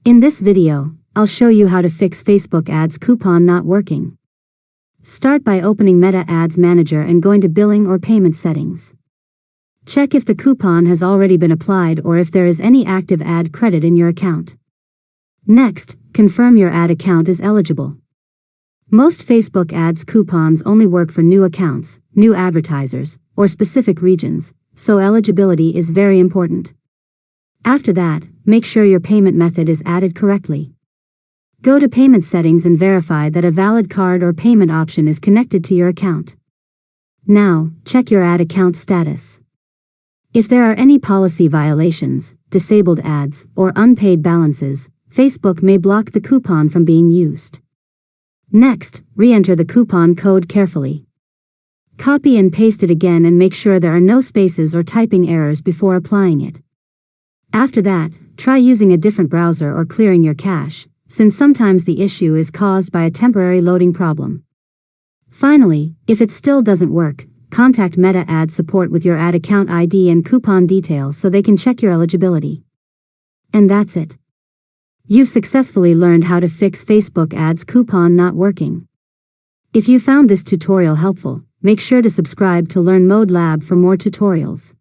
In this video, I'll show you how to fix Facebook ads coupon not working. Start by opening Meta Ads Manager and going to Billing or Payment Settings. Check if the coupon has already been applied or if there is any active ad credit in your account. Next, confirm your ad account is eligible. Most Facebook ads coupons only work for new accounts, new advertisers, or specific regions, so eligibility is very important. After that, make sure your payment method is added correctly. Go to Payment Settings and verify that a valid card or payment option is connected to your account. Now, check your ad account status. If there are any policy violations, disabled ads, or unpaid balances, Facebook may block the coupon from being used. Next, re-enter the coupon code carefully. Copy and paste it again and make sure there are no spaces or typing errors before applying it. After that, try using a different browser or clearing your cache, since sometimes the issue is caused by a temporary loading problem. Finally, if it still doesn't work, contact Meta Ad Support with your ad account ID and coupon details so they can check your eligibility. And that's it. You've successfully learned how to fix Facebook ads coupon not working. If you found this tutorial helpful, make sure to subscribe to Learn Mode Lab for more tutorials.